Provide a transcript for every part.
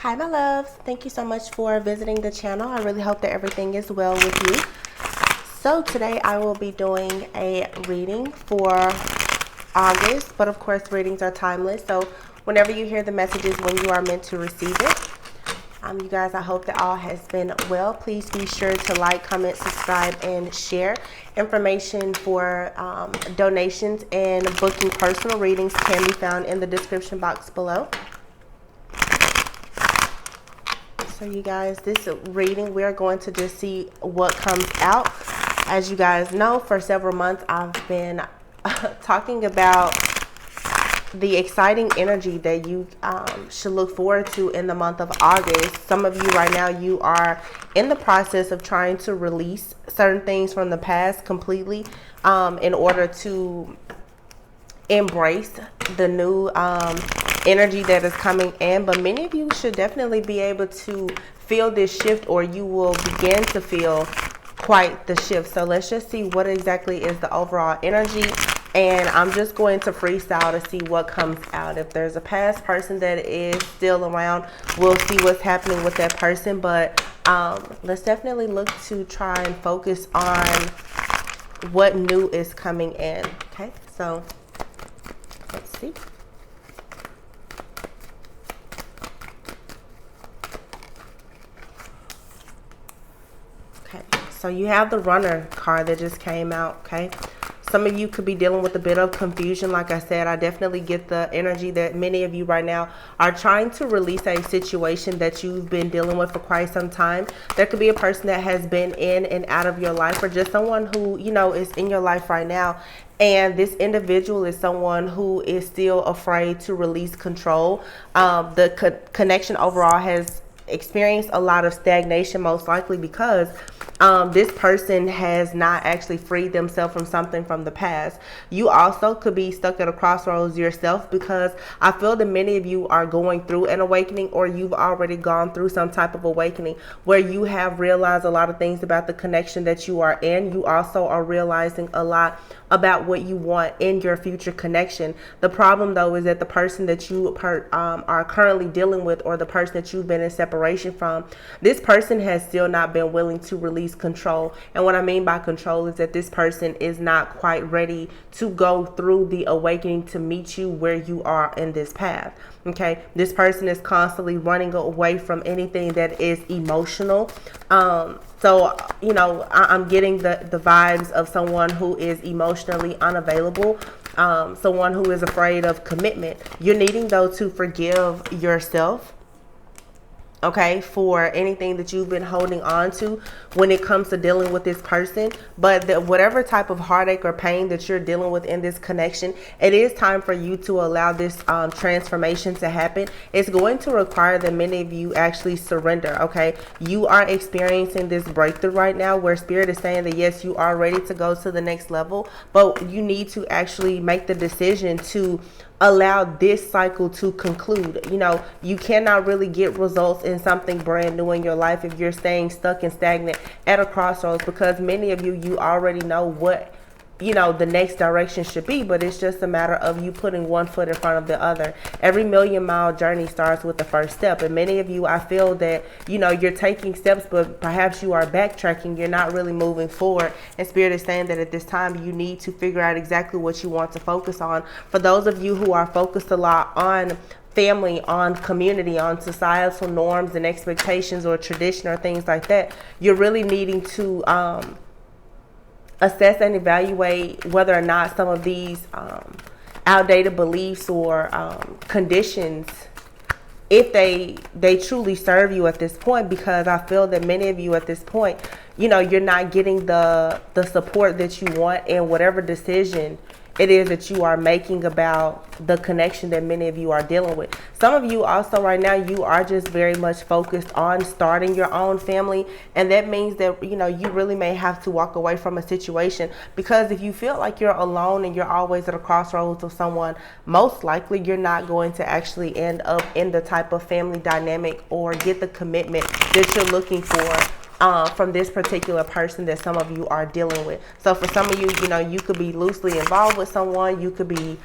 Hi my loves, thank you so much for visiting the channel. I really hope that everything is well with you. So today I will be doing a reading for August, but of course readings are timeless, so whenever you hear the messages when you are meant to receive it. You guys, I hope that all has been well. Please be sure to like, comment, subscribe, and share. Information for donations and booking personal readings can be found in the description box below. So you guys, this reading, we're going to just see what comes out. As you guys know, for several months I've been talking about the exciting energy that you should look forward to in the month of August. Some of you right now, you are in the process of trying to release certain things from the past completely in order to embrace the new energy that is coming in. But many of you should definitely be able to feel this shift, or you will begin to feel quite the shift. So let's just see what exactly is the overall energy. And I'm just going to freestyle to see what comes out. If there's a past person that is still around, we'll see what's happening with that person. But let's definitely look to try and focus on what new is coming in. Okay, so let's see. Okay, so you have the Runner card that just came out. Okay, some of you could be dealing with a bit of confusion. Like I said, I definitely get the energy that many of you right now are trying to release a situation that you've been dealing with for quite some time. There could be a person that has been in and out of your life, or just someone who, you know, is in your life right now. And this individual is someone who is still afraid to release control. The connection overall has experienced a lot of stagnation, most likely because this person has not actually freed themselves from something from the past. You also could be stuck at a crossroads yourself, because I feel that many of you are going through an awakening, or you've already gone through some type of awakening where you have realized a lot of things about the connection that you are in. You also are realizing a lot about what you want in your future connection. The problem though is that the person that you are currently dealing with, or the person that you've been in separation from, this person has still not been willing to release control. And what I mean by control is that this person is not quite ready to go through the awakening to meet you where you are in this path. Okay, this person is constantly running away from anything that is emotional. So, you know, I'm getting the vibes of someone who is emotionally unavailable, someone who is afraid of commitment. You're needing, though, to forgive yourself, okay, for anything that you've been holding on to when it comes to dealing with this person. But whatever type of heartache or pain that you're dealing with in this connection, it is time for you to allow this transformation to happen. It's going to require that many of you actually surrender. Okay, you are experiencing this breakthrough right now where Spirit is saying that yes, you are ready to go to the next level, but you need to actually make the decision to allow this cycle to conclude. You know, you cannot really get results in something brand new in your life if you're staying stuck and stagnant at a crossroads, because many of you already know what, you know, the next direction should be, but it's just a matter of you putting one foot in front of the other. Every million-mile journey starts with the first step, and many of you, I feel that, you know, you're taking steps, but perhaps you are backtracking. You're not really moving forward, and Spirit is saying that at this time you need to figure out exactly what you want to focus on. For those of you who are focused a lot on family, on community, on societal norms and expectations or tradition or things like that, you're really needing to assess and evaluate whether or not some of these outdated beliefs or conditions, if they truly serve you at this point. Because I feel that many of you at this point, you know, you're not getting the support that you want in whatever decision it is that you are making about the connection that many of you are dealing with. Some of you also right now, you are just very much focused on starting your own family. And that means that, you know, you really may have to walk away from a situation, because if you feel like you're alone and you're always at a crossroads of someone, most likely you're not going to actually end up in the type of family dynamic or get the commitment that you're looking for from this particular person that some of you are dealing with. So for some of you, you know, you could be loosely involved with someone. You could be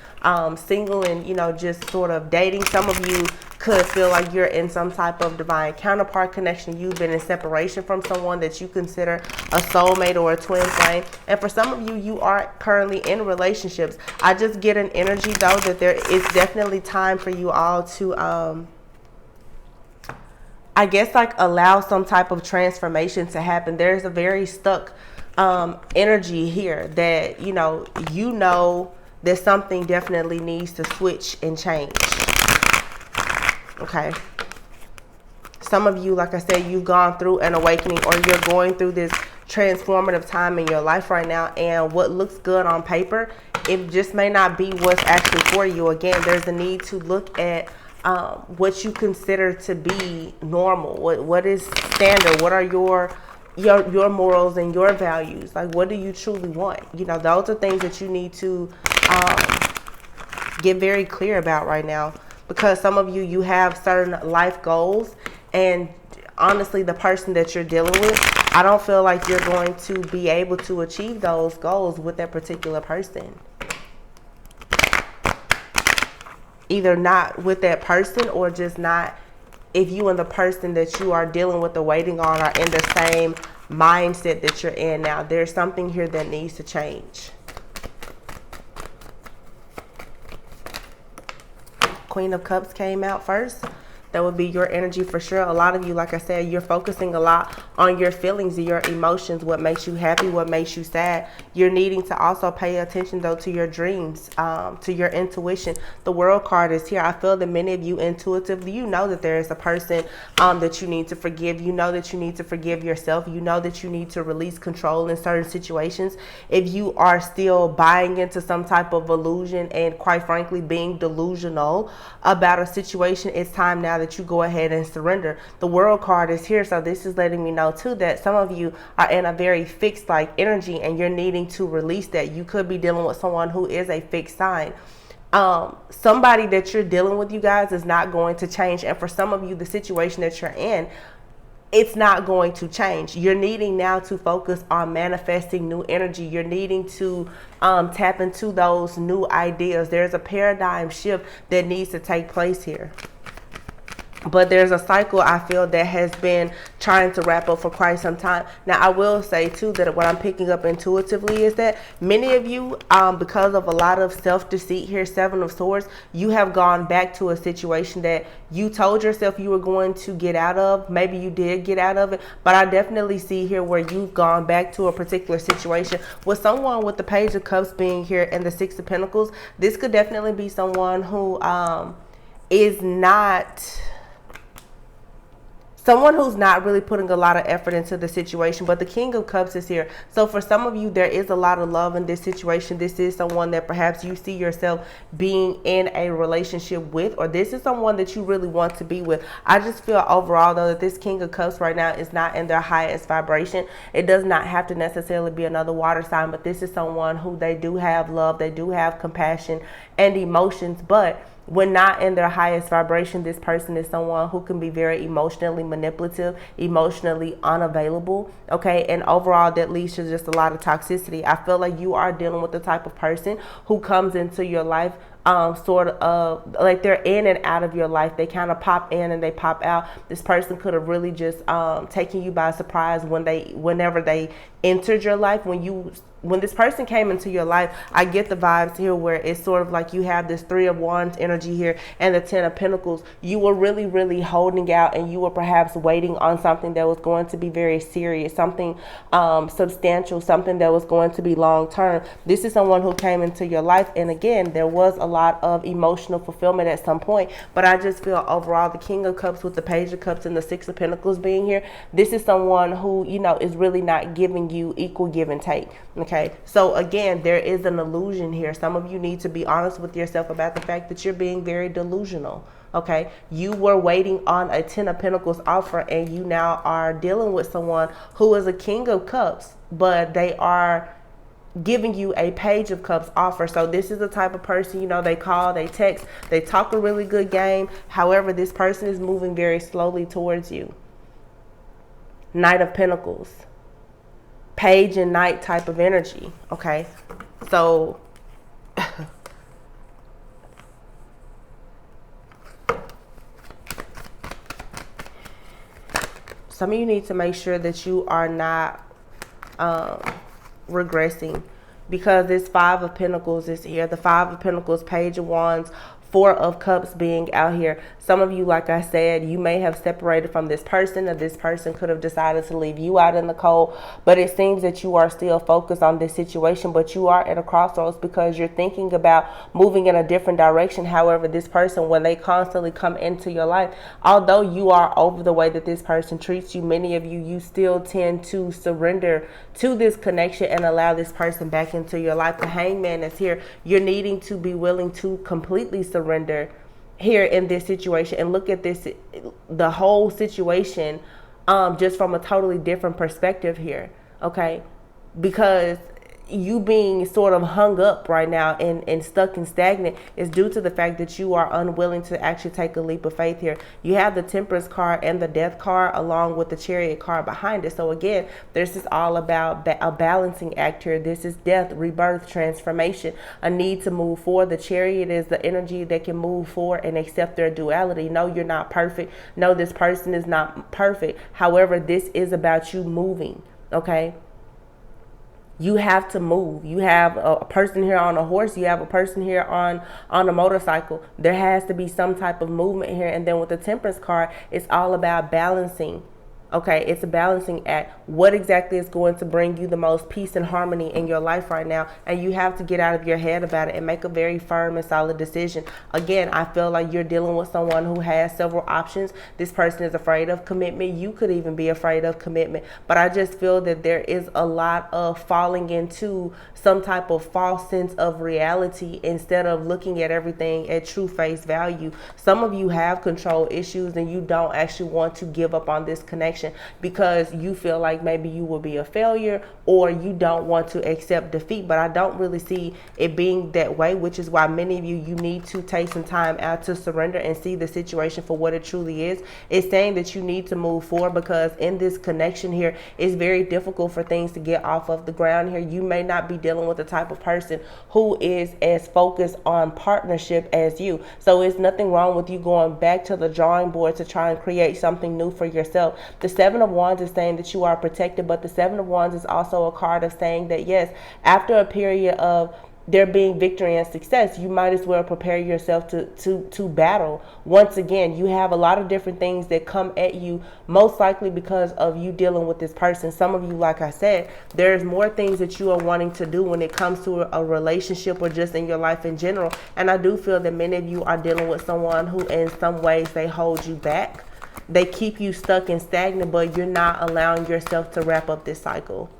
single and, you know, just sort of dating. Some of you could feel like you're in some type of divine counterpart connection. You've been in separation from someone that you consider a soulmate or a twin flame. And for some of you, you are currently in relationships. I just get an energy though that there is definitely time for you all to I guess like allow some type of transformation to happen. There's a very stuck energy here that you know that something definitely needs to switch and change. Okay. Some of you, like I said, you've gone through an awakening, or you're going through this transformative time in your life right now, and what looks good on paper, it just may not be what's actually for you. Again, there's a need to look at what you consider to be normal. What is standard? What are your morals and your values? Like, what do you truly want? You know, those are things that you need to get very clear about right now. Because some of you have certain life goals, and honestly, the person that you're dealing with, I don't feel like you're going to be able to achieve those goals with that particular person. Either not with that person, or just not if you and the person that you are dealing with or waiting on are in the same mindset that you're in now. There's something here that needs to change. Queen of Cups came out first. That would be your energy for sure. A lot of you, like I said, you're focusing a lot on your feelings and your emotions, what makes you happy, what makes you sad. You're needing to also pay attention, though, to your dreams, to your intuition. The World card is here. I feel that many of you intuitively, you know that there is a person that you need to forgive. You know that you need to forgive yourself. You know that you need to release control in certain situations. If you are still buying into some type of illusion and, quite frankly, being delusional about a situation, it's time now that you go ahead and surrender. The World card is here, so this is letting me know too that some of you are in a very fixed like energy, and you're needing to release that. You could be dealing with someone who is a fixed sign. Somebody that you're dealing with, you guys, is not going to change. And for some of you, the situation that you're in, it's not going to change. You're needing now to focus on manifesting new energy. You're needing to tap into those new ideas. There's a paradigm shift that needs to take place here. But there's a cycle, I feel, that has been trying to wrap up for quite some time. Now, I will say, too, that what I'm picking up intuitively is that many of you, because of a lot of self-deceit here, Seven of Swords, you have gone back to a situation that you told yourself you were going to get out of. Maybe you did get out of it, but I definitely see here where you've gone back to a particular situation. With someone with the Page of Cups being here and the Six of Pentacles, this could definitely be someone who is not... someone who's not really putting a lot of effort into the situation. But the King of Cups is here. So for some of you, there is a lot of love in this situation. This is someone that perhaps you see yourself being in a relationship with, or this is someone that you really want to be with. I just feel overall, though, that this King of Cups right now is not in their highest vibration. It does not have to necessarily be another water sign, but this is someone who they do have love, they do have compassion and emotions, but when not in their highest vibration, this person is someone who can be very emotionally manipulative, emotionally unavailable, okay? And overall, that leads to just a lot of toxicity. I feel like you are dealing with the type of person who comes into your life sort of like they're in and out of your life. They kind of pop in and they pop out. This person could have really just taken you by surprise whenever they entered your life. When this person came into your life, I get the vibes here where it's sort of like you have this Three of Wands energy here and the Ten of Pentacles. You were really, really holding out, and you were perhaps waiting on something that was going to be very serious, something substantial, something that was going to be long term. This is someone who came into your life, and again, there was a lot of emotional fulfillment at some point, but I just feel overall the King of Cups with the Page of Cups and the Six of Pentacles being here, this is someone who, you know, is really not giving you equal give and take. Okay, so again, there is an illusion here. Some of you need to be honest with yourself about the fact that you're being very delusional. Okay, you were waiting on a Ten of Pentacles offer, and you now are dealing with someone who is a King of Cups, but they are giving you a Page of Cups offer. So this is the type of person, you know, they call, they text, they talk a really good game. However, this person is moving very slowly towards you. Knight of Pentacles. Page and Knight type of energy. Okay, so Some of you need to make sure that you are not regressing, because this Five of Pentacles is here. The Five of Pentacles, Page of Wands, Four of Cups being out here. Some of you, like I said, you may have separated from this person, or this person could have decided to leave you out in the cold. But it seems that you are still focused on this situation, but you are at a crossroads because you're thinking about moving in a different direction. However, this person, when they constantly come into your life, although you are over the way that this person treats you, many of you still tend to surrender to this connection and allow this person back into your life. The Hangman is here. You're needing to be willing to completely surrender here in this situation and look at this, the whole situation, just from a totally different perspective here. Okay, because you being sort of hung up right now and stuck and stagnant is due to the fact that you are unwilling to actually take a leap of faith here. You have the Temperance card and the Death card along with the Chariot card behind it. So again, this is all about a balancing act here. This is death, rebirth, transformation, a need to move forward. The Chariot is the energy that can move forward and accept their duality. No, you're not perfect. No, this person is not perfect. However, this is about you moving. Okay, you have to move. You have a person here on a horse. You have a person here on a motorcycle. There has to be some type of movement here. And then with the Temperance card, it's all about balancing. Okay, it's a balancing act. What exactly is going to bring you the most peace and harmony in your life right now? And you have to get out of your head about it and make a very firm and solid decision. Again, I feel like you're dealing with someone who has several options. This person is afraid of commitment. You could even be afraid of commitment. But I just feel that there is a lot of falling into some type of false sense of reality instead of looking at everything at true face value. Some of you have control issues and you don't actually want to give up on this connection because you feel like maybe you will be a failure or you don't want to accept defeat. But I don't really see it being that way, which is why many of you need to take some time out to surrender and see the situation for what it truly is. It's saying that you need to move forward because in this connection here, it's very difficult for things to get off of the ground here. You may not be dealing with the type of person who is as focused on partnership as you. So it's nothing wrong with you going back to the drawing board to try and create something new for yourself. The Seven of Wands is saying that you are protected, but the Seven of Wands is also a card of saying that yes, after a period of there being victory and success, you might as well prepare yourself to battle. Once again, you have a lot of different things that come at you, most likely because of you dealing with this person. Some of you, like I said, there's more things that you are wanting to do when it comes to a relationship or just in your life in general. And I do feel that many of you are dealing with someone who in some ways they hold you back. They keep you stuck and stagnant, but you're not allowing yourself to wrap up this cycle.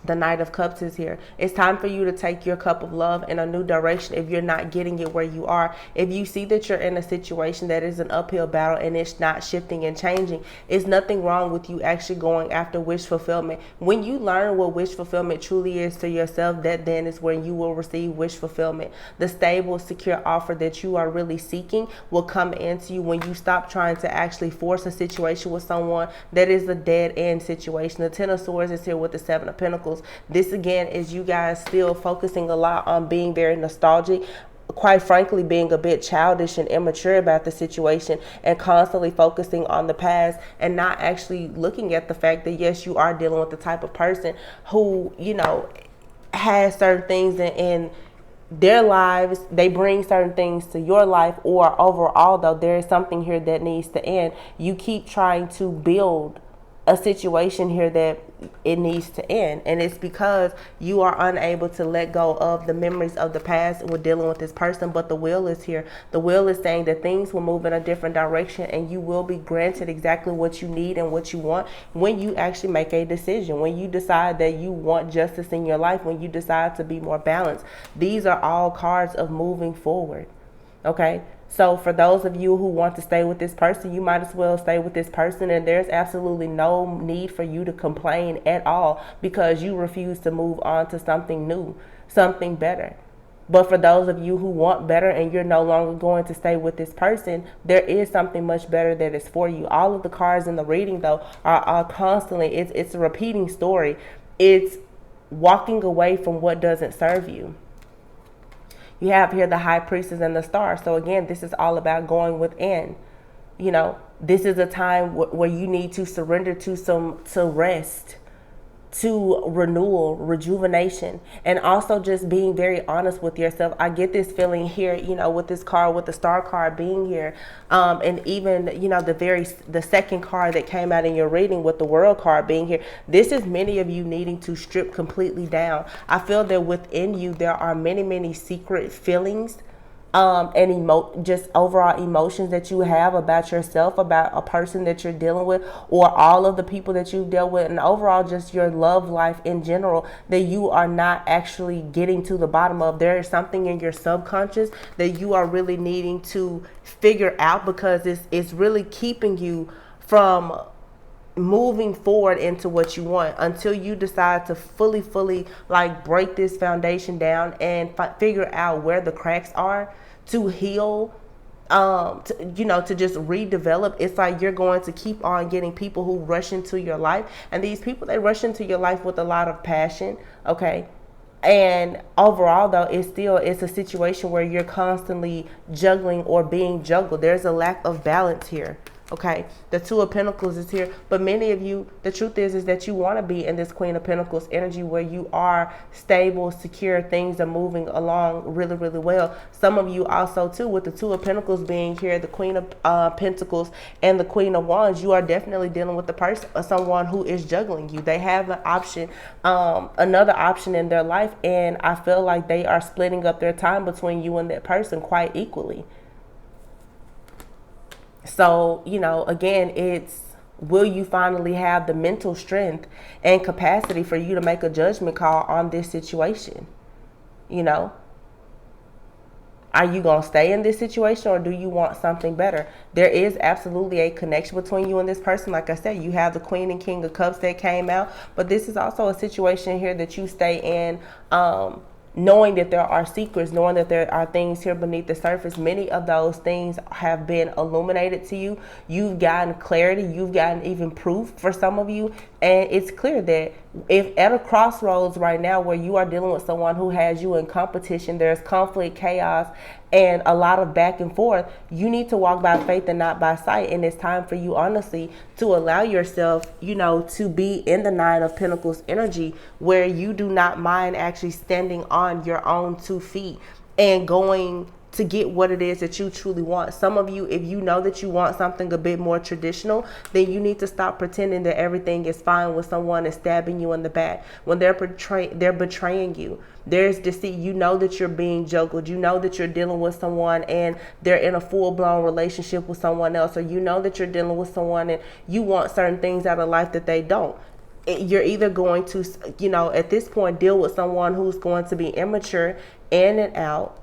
The Knight of Cups is here. It's time for you to take your cup of love in a new direction if you're not getting it where you are. If you see that you're in a situation that is an uphill battle and it's not shifting and changing, it's nothing wrong with you actually going after wish fulfillment. When you learn what wish fulfillment truly is to yourself, that then is when you will receive wish fulfillment. The stable, secure offer that you are really seeking will come into you when you stop trying to actually force a situation with someone that is a dead end situation. The Ten of Swords is here with the Seven of Pentacles. This again is you guys still focusing a lot on being very nostalgic, quite frankly being a bit childish and immature about the situation and constantly focusing on the past and not actually looking at the fact that yes, you are dealing with the type of person who, you know, has certain things in their lives. They bring certain things to your life, or overall though there is something here that needs to end. You keep trying to build a situation here that it needs to end, and it's because you are unable to let go of the memories of the past with dealing with this person. But the Wheel is here. The Wheel is saying that things will move in a different direction and you will be granted exactly what you need and what you want when you actually make a decision, when you decide that you want justice in your life, when you decide to be more balanced. These are all cards of moving forward. Okay, so for those of you who want to stay with this person, you might as well stay with this person, and there's absolutely no need for you to complain at all because you refuse to move on to something new, something better. But for those of you who want better and you're no longer going to stay with this person, there is something much better that is for you. All of the cards in the reading though are constantly, it's a repeating story. It's walking away from what doesn't serve you. You have here the High Priestess and the Star. So again, this is all about going within. You know, this is a time where you need to surrender to rest, to renewal, rejuvenation, and also just being very honest with yourself. I get this feeling here, you know, with this card, with the star card being here, and even, you know, the second card that came out in your reading with the world card being here. This is many of you needing to strip completely down. I feel that within you there are many secret feelings, and just overall emotions that you have about yourself, about a person that you're dealing with, or all of the people that you've dealt with, and overall just your love life in general, that you are not actually getting to the bottom of. There is something in your subconscious that you are really needing to figure out, because it's really keeping you from moving forward into what you want until you decide to fully like break this foundation down and figure out where the cracks are to heal, to just redevelop. It's like you're going to keep on getting people who rush into your life, and these people, they rush into your life with a lot of passion, okay? And overall though, it's a situation where you're constantly juggling or being juggled. There's a lack of balance here. Okay, the Two of Pentacles is here, but many of you, the truth is that you want to be in this Queen of Pentacles energy where you are stable, secure, things are moving along really well. Some of you also too, with the Two of Pentacles being here, the Queen of Pentacles and the Queen of Wands, you are definitely dealing with the person or someone who is juggling you. They have an option, another option in their life, and I feel like they are splitting up their time between you and that person quite equally. So, you know, again, it's, will you finally have the mental strength and capacity for you to make a judgment call on this situation? You know, are you going to stay in this situation, or do you want something better? There is absolutely a connection between you and this person. Like I said, you have the Queen and King of Cups that came out, but this is also a situation here that you stay in, knowing that there are secrets, knowing that there are things here beneath the surface. Many of those things have been illuminated to you. You've gotten clarity. You've gotten even proof for some of you. And it's clear that if at a crossroads right now where you are dealing with someone who has you in competition, there's conflict, chaos, and a lot of back and forth, you need to walk by faith and not by sight. And it's time for you, honestly, to allow yourself, you know, to be in the Nine of Pentacles energy, where you do not mind actually standing on your own 2 feet and going to get what it is that you truly want. Some of you, if you know that you want something a bit more traditional, then you need to stop pretending that everything is fine when someone is stabbing you in the back, when they're betraying you. There's deceit. You know that you're being juggled. You know that you're dealing with someone and they're in a full-blown relationship with someone else, or you know that you're dealing with someone and you want certain things out of life that they don't. You're either going to, you know, at this point, deal with someone who's going to be immature, in and out,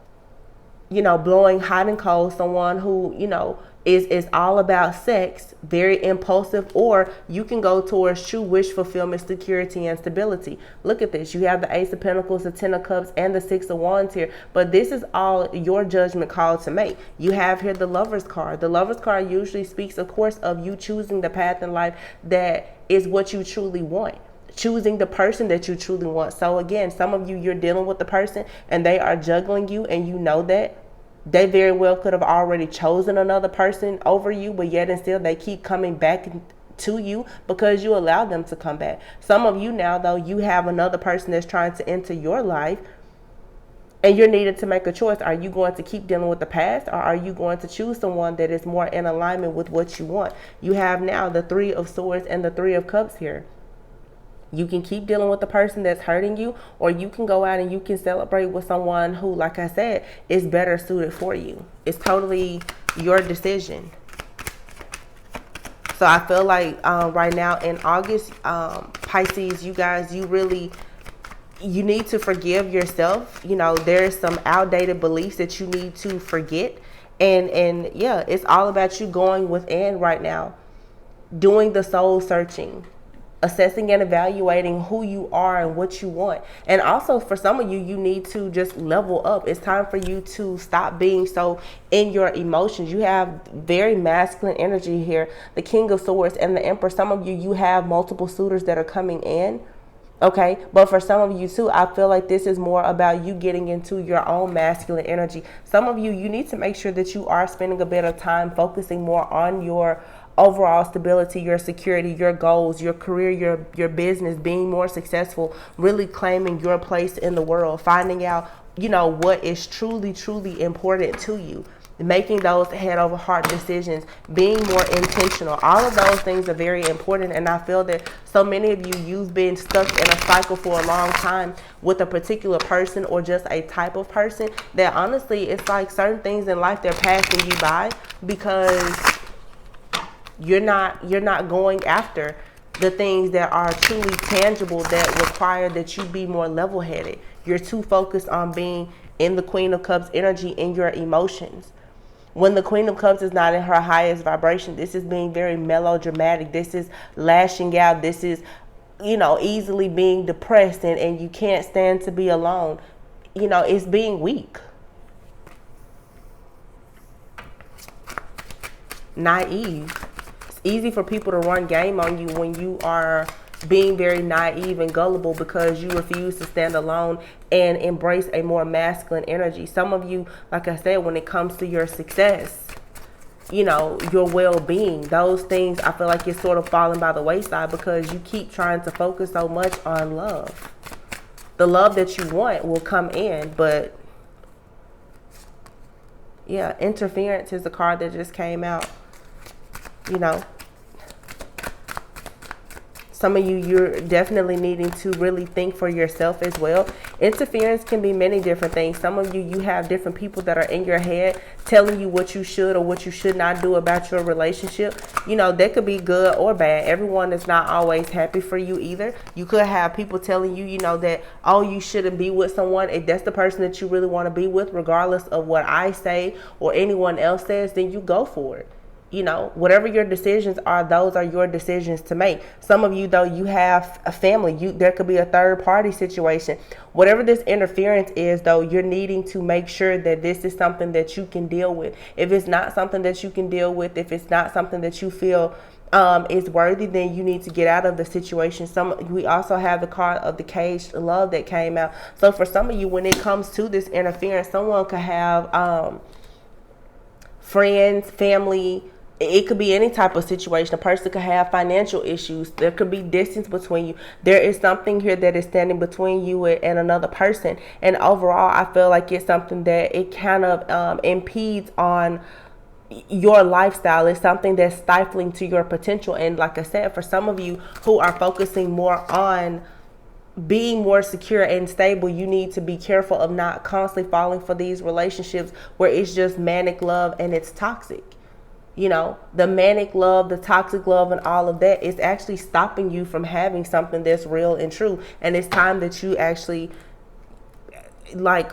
you know, blowing hot and cold, someone who, you know, is all about sex, very impulsive, or you can go towards true wish fulfillment, security, and stability. Look at this. You have the Ace of Pentacles, the Ten of Cups, and the Six of Wands here, but this is all your judgment call to make. You have here the Lover's card. The Lover's card usually speaks, of course, of you choosing the path in life that is what you truly want, choosing the person that you truly want. So again, some of you, you're dealing with the person and they are juggling you, and you know that they very well could have already chosen another person over you, but yet and still they keep coming back to you because you allow them to come back. Some of you now, though, you have another person that's trying to enter your life, and you're needed to make a choice. Are you going to keep dealing with the past, or are you going to choose someone that is more in alignment with what you want? You have now the Three of Swords and the Three of Cups here. You can keep dealing with the person that's hurting you, or you can go out and you can celebrate with someone who, like I said, is better suited for you. It's totally your decision. So I feel like right now in August, Pisces, you guys, you need to forgive yourself. You know, there's some outdated beliefs that you need to forget. And yeah, it's all about you going within right now, doing the soul searching, assessing and evaluating who you are and what you want. And also for some of you, you need to just level up. It's time for you to stop being so in your emotions. You have very masculine energy here, the King of Swords and the Emperor. Some of you, you have multiple suitors that are coming in, Okay, but for some of you too, I feel like this is more about you getting into your own masculine energy. Some of you, you need to make sure that you are spending a bit of time focusing more on your overall stability, your security, your goals, your career, your business, being more successful, really claiming your place in the world, finding out, you know, what is truly important to you, making those head over heart decisions, being more intentional. All of those things are very important. And I feel that so many of you, you've been stuck in a cycle for a long time with a particular person or just a type of person that honestly, it's like certain things in life, they're passing you by because you're not going after the things that are truly tangible, that require that you be more level-headed. You're too focused on being in the Queen of Cups energy in your emotions. When the Queen of Cups is not in her highest vibration, this is being very melodramatic. This is lashing out. This is, you know, easily being depressed and you can't stand to be alone. You know, it's being weak. Naive. It's easy for people to run game on you when you are being very naive and gullible because you refuse to stand alone and embrace a more masculine energy. Some of you, like I said, when it comes to your success, you know, your well-being, those things, I feel like it's sort of falling by the wayside because you keep trying to focus so much on love. The love that you want will come in, but yeah, interference is a card that just came out. You know, some of you, you're definitely needing to really think for yourself as well. Interference can be many different things. Some of you, you have different people that are in your head telling you what you should or what you should not do about your relationship. You know, that could be good or bad. Everyone is not always happy for you either. You could have people telling you, you know, that, oh, you shouldn't be with someone. If that's the person that you really want to be with, regardless of what I say or anyone else says, then you go for it. You know, whatever your decisions are, those are your decisions to make. Some of you, though, you have a family. There could be a third party situation. Whatever this interference is, though, you're needing to make sure that this is something that you can deal with. If it's not something that you can deal with, if it's not something that you feel is worthy, then you need to get out of the situation. We also have the card of the caged love that came out. So for some of you, when it comes to this interference, someone could have friends, family. It could be any type of situation. A person could have financial issues. There could be distance between you. There is something here that is standing between you and another person. And overall, I feel like it's something that it kind of impedes on your lifestyle. Is something that's stifling to your potential. And like I said, for some of you who are focusing more on being more secure and stable, you need to be careful of not constantly falling for these relationships where it's just manic love and it's toxic. You know, the manic love, the toxic love, and all of that is actually stopping you from having something that's real and true. And it's time that you actually, like,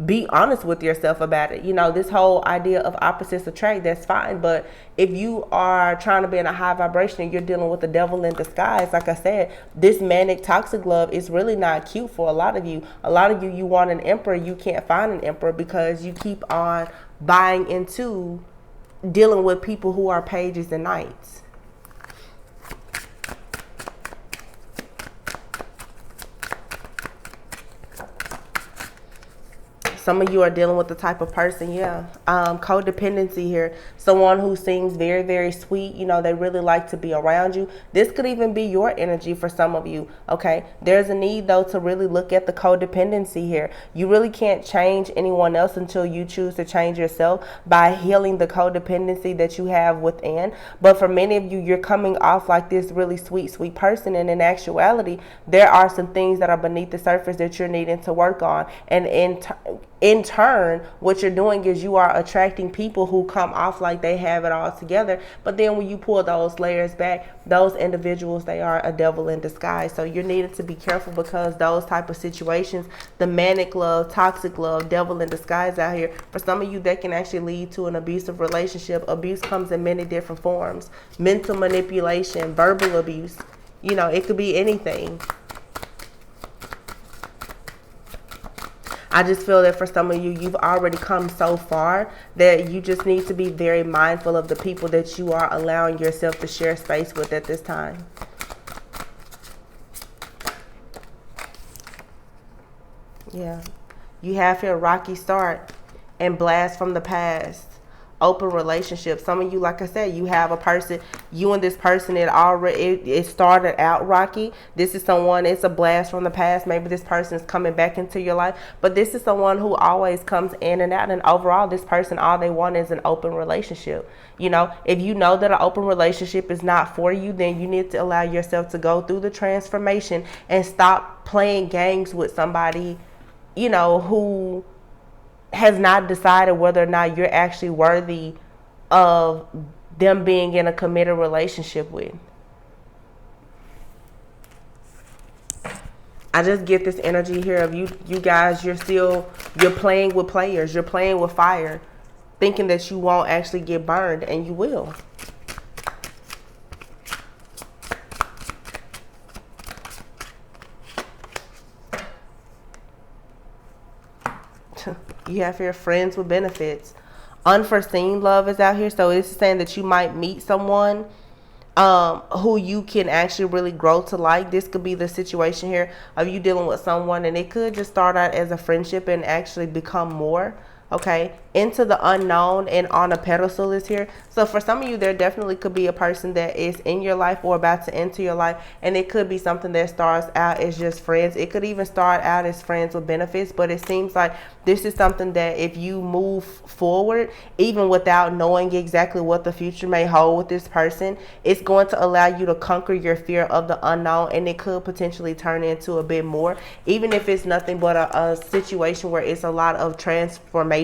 be honest with yourself about it. You know, this whole idea of opposites attract, that's fine. But if you are trying to be in a high vibration and you're dealing with the devil in disguise, like I said, this manic toxic love is really not cute for a lot of you. A lot of you, you want an emperor, you can't find an emperor because you keep on buying into dealing with people who are pages and knights. Some of you are dealing with the type of person, codependency here. Someone who seems very, very sweet. You know, they really like to be around you. This could even be your energy for some of you, okay? There's a need, though, to really look at the codependency here. You really can't change anyone else until you choose to change yourself by healing the codependency that you have within. But for many of you, you're coming off like this really sweet, sweet person. And in actuality, there are some things that are beneath the surface that you're needing to work on. And in turn, what you're doing is you are attracting people who come off like they have it all together. But then when you pull those layers back, those individuals, they are a devil in disguise. So you're needing to be careful because those type of situations, the manic love, toxic love, devil in disguise out here, for some of you, that can actually lead to an abusive relationship. Abuse comes in many different forms. Mental manipulation, verbal abuse. You know, it could be anything. I just feel that for some of you, you've already come so far that you just need to be very mindful of the people that you are allowing yourself to share space with at this time. Yeah. You have here rocky start and blast from the past. Open relationship. Some of you, like I said, you have a person, you and this person, it started out rocky. This is someone, it's a blast from the past. Maybe this person is coming back into your life, but this is someone who always comes in and out. And overall, this person, all they want is an open relationship. You know, if you know that an open relationship is not for you, then you need to allow yourself to go through the transformation and stop playing games with somebody, you know, who has not decided whether or not you're actually worthy of them being in a committed relationship with. I just get this energy here of you guys, you're playing with players, you're playing with fire, thinking that you won't actually get burned, and you will. You have here friends with benefits. Unforeseen love is out here. So it's saying that you might meet someone who you can actually really grow to like. This could be the situation here of you dealing with someone, and it could just start out as a friendship and actually become more. Okay, into the unknown and on a pedestal is here. So for some of you, there definitely could be a person that is in your life or about to enter your life, and it could be something that starts out as just friends. It could even start out as friends with benefits, but it seems like this is something that if you move forward, even without knowing exactly what the future may hold with this person, it's going to allow you to conquer your fear of the unknown, and it could potentially turn into a bit more, even if it's nothing but a situation where it's a lot of transformation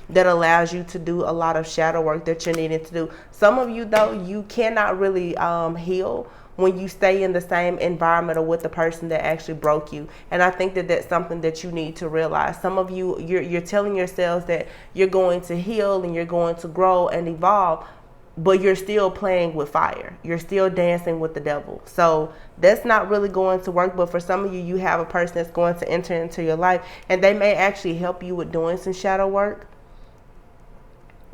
that allows you to do a lot of shadow work that you're needing to do. Some of you, though, you cannot really heal when you stay in the same environment or with the person that actually broke you. And I think that that's something that you need to realize. Some of you, you're telling yourselves that you're going to heal and you're going to grow and evolve, but you're still playing with fire. You're still dancing with the devil. So that's not really going to work. But for some of you, you have a person that's going to enter into your life, and they may actually help you with doing some shadow work.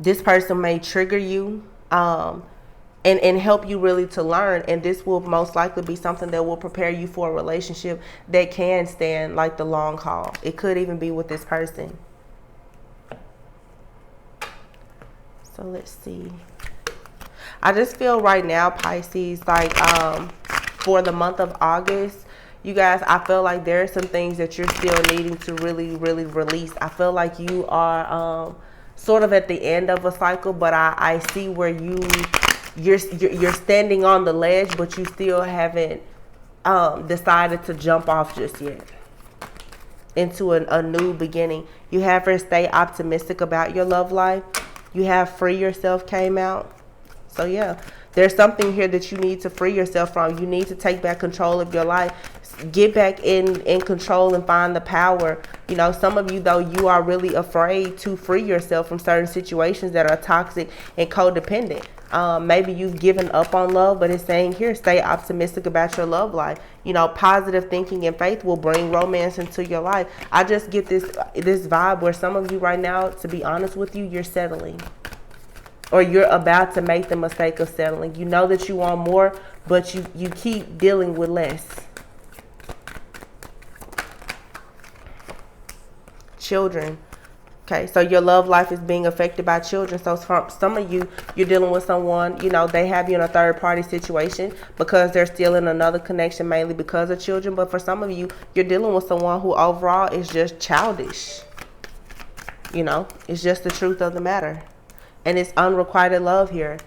This person may trigger you and help you really to learn. And this will most likely be something that will prepare you for a relationship that can stand like the long haul. It could even be with this person. So let's see. I just feel right now, Pisces, like for the month of August, you guys, I feel like there are some things that you're still needing to really, really release. I feel like you are sort of at the end of a cycle, but I see where you're standing on the ledge, but you still haven't decided to jump off just yet into a new beginning. You have to stay optimistic about your love life. You have free yourself came out. So yeah, there's something here that you need to free yourself from. You need to take back control of your life. Get back in control and find the power. You know, some of you, though, you are really afraid to free yourself from certain situations that are toxic and codependent. Maybe you've given up on love, but it's saying here, stay optimistic about your love life. You know, positive thinking and faith will bring romance into your life. I just get this vibe where some of you right now, to be honest with you, you're settling. Or you're about to make the mistake of settling. You know that you want more, but you keep dealing with less. Children. Okay, so your love life is being affected by children. So for some of you, you're dealing with someone, you know, they have you in a third party situation because they're still in another connection, mainly because of children. But for some of you, you're dealing with someone who overall is just childish. You know, it's just the truth of the matter. And it's unrequited love here.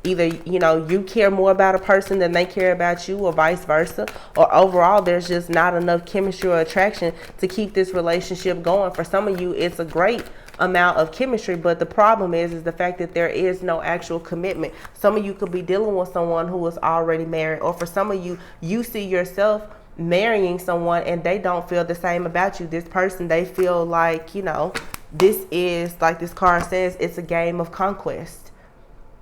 Either, you know, you care more about a person than they care about you, or vice versa. Or overall, there's just not enough chemistry or attraction to keep this relationship going. For some of you, it's a great amount of chemistry, but the problem is the fact that there is no actual commitment. Some of you could be dealing with someone who is already married. Or for some of you, you see yourself marrying someone and they don't feel the same about you. This person, they feel like, you know, this is, like this card says, it's a game of conquest.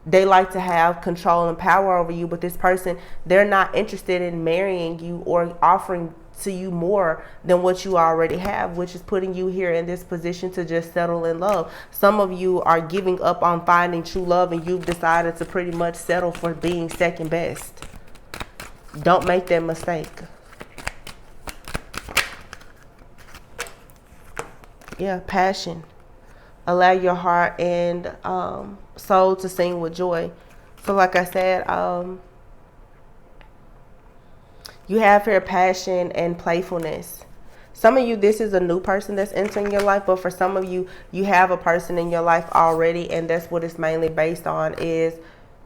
They like to have control and power over you, but this person, they're not interested in marrying you or offering to you more than what you already have, which is putting you here in this position to just settle in love. Some of you are giving up on finding true love, and you've decided to pretty much settle for being second best. Don't make that mistake. Yeah, passion. Allow your heart and soul to sing with joy. So like I said, you have here passion and playfulness. Some of you, this is a new person that's entering your life, but for some of you, you have a person in your life already, and that's what it's mainly based on, is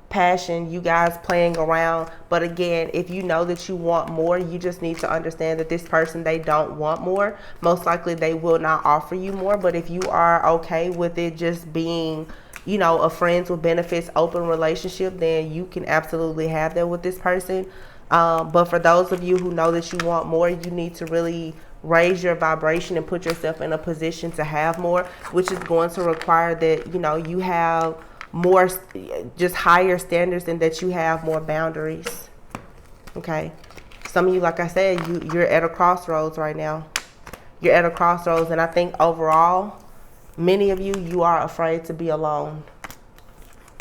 passion, you guys playing around. But again, if you know that you want more, you just need to understand that this person, they don't want more. Most likely they will not offer you more. But if you are okay with it just being, you know, a friends with benefits open relationship, then you can absolutely have that with this person. But for those of you who know that you want more, you need to really raise your vibration and put yourself in a position to have more, which is going to require that, you know, you have more, just higher standards, and that you have more boundaries. Okay. Some of you, like I said, you're at a crossroads right now. You're at a crossroads, and I think overall, many of you are afraid to be alone.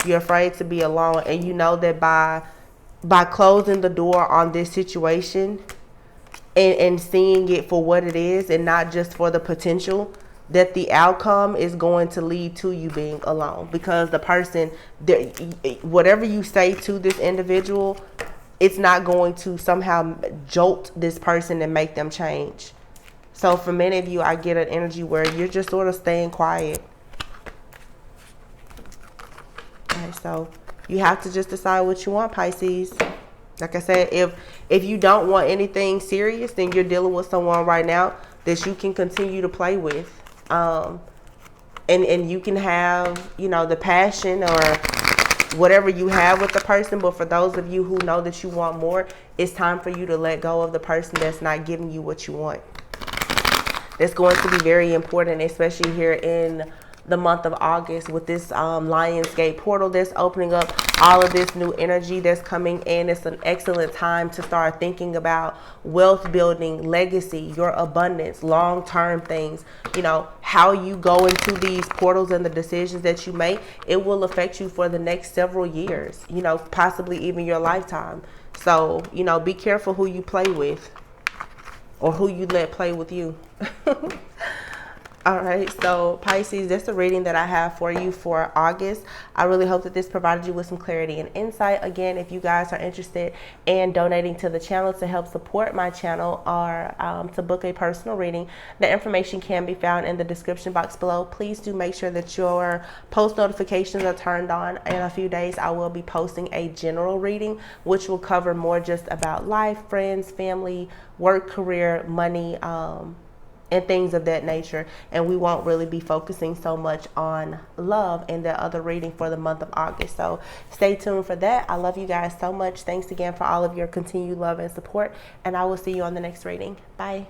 You're afraid to be alone, and you know that by closing the door on this situation and seeing it for what it is and not just for the potential, that the outcome is going to lead to you being alone. Because the person, whatever you say to this individual, it's not going to somehow jolt this person and make them change. So for many of you, I get an energy where you're just sort of staying quiet. Okay, so you have to just decide what you want, Pisces. Like I said, if you don't want anything serious, then you're dealing with someone right now that you can continue to play with. And you can have, you know, the passion or whatever you have with the person. But for those of you who know that you want more, it's time for you to let go of the person that's not giving you what you want. That's going to be very important, especially here in the month of August with this Lionsgate portal that's opening up, all of this new energy that's coming in. It's an excellent time to start thinking about wealth building, legacy, your abundance, long-term things. You know, how you go into these portals and the decisions that you make, it will affect you for the next several years, you know, possibly even your lifetime. So, you know, be careful who you play with or who you let play with you. All right, so Pisces, that's the reading that I have for you for August. I really hope that this provided you with some clarity and insight. Again, if you guys are interested in donating to the channel to help support my channel or to book a personal reading, the information can be found in the description box below. Please do make sure that your post notifications are turned on. In a few days, I will be posting a general reading, which will cover more just about life, friends, family, work, career, money, and things of that nature. And we won't really be focusing so much on love in the other reading for the month of August. So stay tuned for that. I love you guys so much. Thanks again for all of your continued love and support. And I will see you on the next reading. Bye.